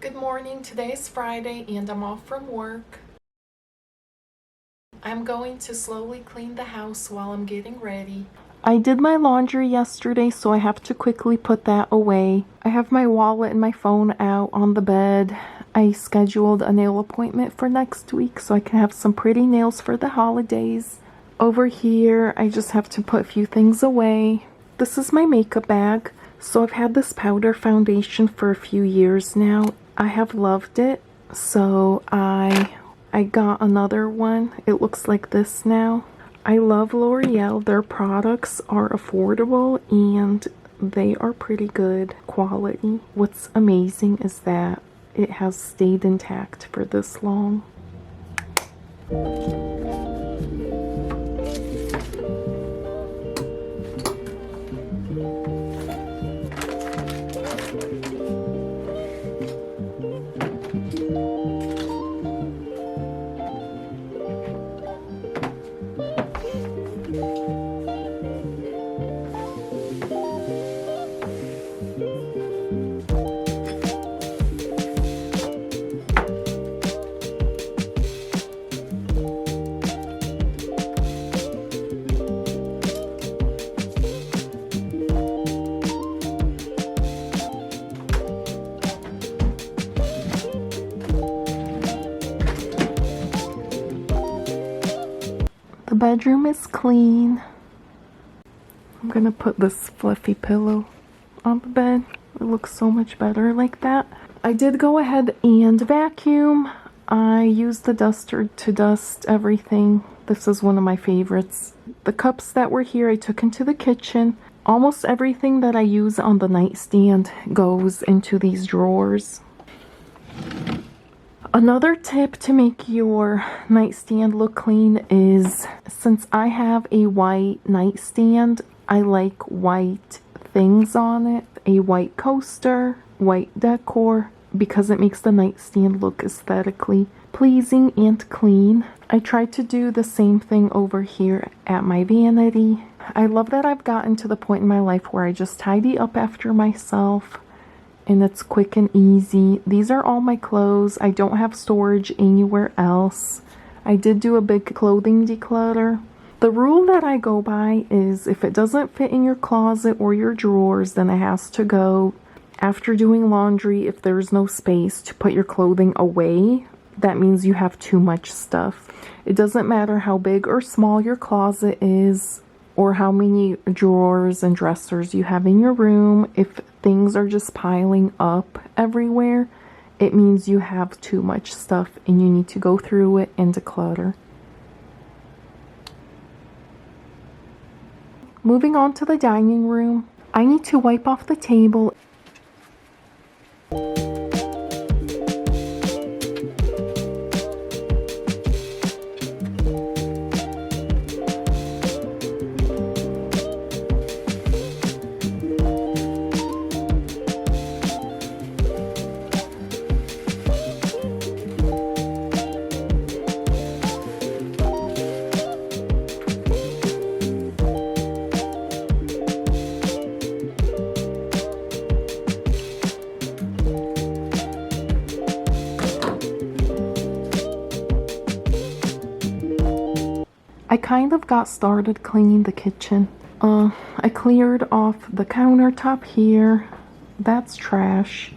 Good morning, today is Friday and I'm off from work. I'm going to slowly clean the house while I'm getting ready. I did my laundry yesterday, so I have to quickly put that away. I have my wallet and my phone out on the bed. I scheduled a nail appointment for next week so I can have some pretty nails for the holidays. Over here, I just have to put a few things away. This is my makeup bag. So I've had this powder foundation for a few years now. I have loved it, so I got another one. It looks like this now. I love L'Oreal. Their products are affordable and they are pretty good quality. What's amazing is that it has stayed intact for this long. The bedroom is clean. I'm gonna put this fluffy pillow on the bed. It looks so much better like that. I did go ahead and vacuum. I used the duster to dust everything. This is one of my favorites. The cups that were here I took into the kitchen. Almost everything that I use on the nightstand goes into these drawers. Another tip to make your nightstand look clean is, since I have a white nightstand, I like white things on it. A white coaster, white decor, because it makes the nightstand look aesthetically pleasing and clean. I tried to do the same thing over here at my vanity. I love that I've gotten to the point in my life where I just tidy up after myself. And it's quick and easy. These are all my clothes. I don't have storage anywhere else. I did do a big clothing declutter. The rule that I go by is if it doesn't fit in your closet or your drawers, then it has to go. After doing laundry, if there's no space to put your clothing away, that means you have too much stuff. It doesn't matter how big or small your closet is, or how many drawers and dressers you have in your room. If things are just piling up everywhere, it means you have too much stuff and you need to go through it and declutter. Moving on to the dining room, I need to wipe off the table. I kind of got started cleaning the kitchen. I cleared off the countertop here. That's trash.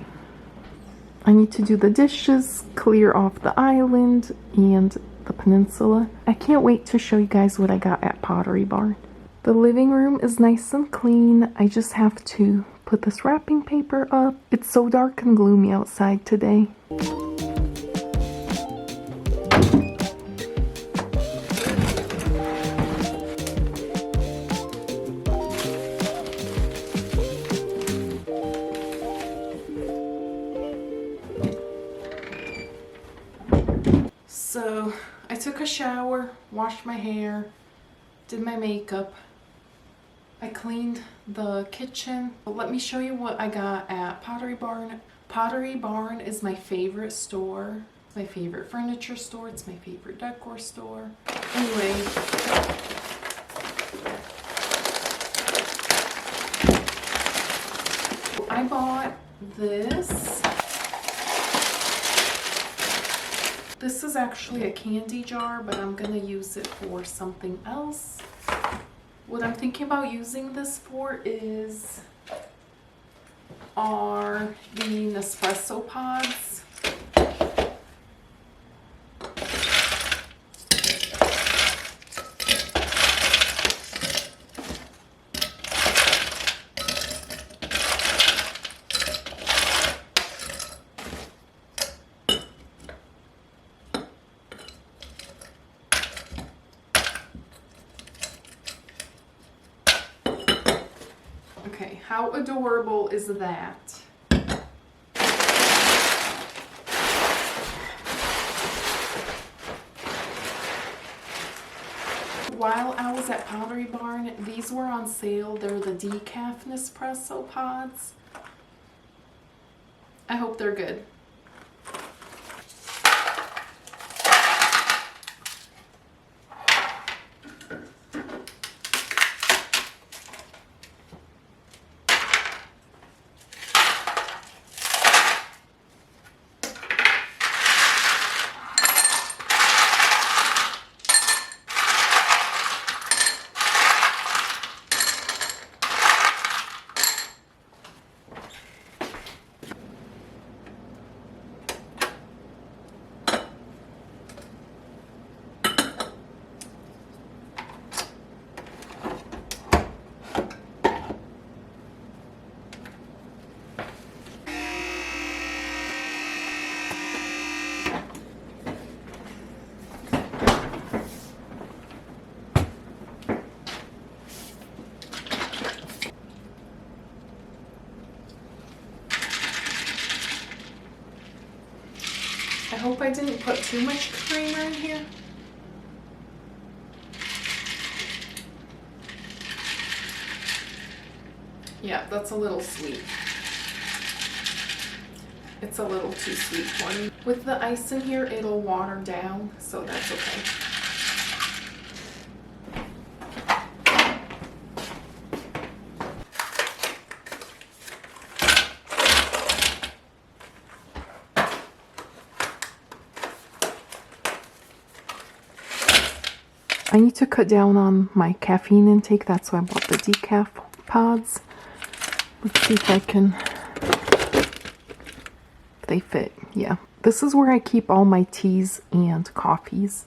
I need to do the dishes, clear off the island and the peninsula. I can't wait to show you guys what I got at Pottery Barn. The living room is nice and clean. I just have to put this wrapping paper up. It's so dark and gloomy outside today. So I took a shower, washed my hair, did my makeup. I cleaned the kitchen. Let me show you what I got at Pottery Barn. Pottery Barn is my favorite store. It's my favorite furniture store. It's my favorite decor store. Anyway, I bought this. This is actually a candy jar, but I'm gonna use it for something else. What I'm thinking about using this for are the Nespresso pods. Okay, how adorable is that? While I was at Pottery Barn, these were on sale. They're the decaf Nespresso pods. I hope they're good. I hope I didn't put too much creamer in here. Yeah, that's a little sweet. It's a little too sweet for me. With the ice in here, it'll water down, so that's okay. I need to cut down on my caffeine intake. That's why I bought the decaf pods. Let's see if I can... They fit, yeah. This is where I keep all my teas and coffees.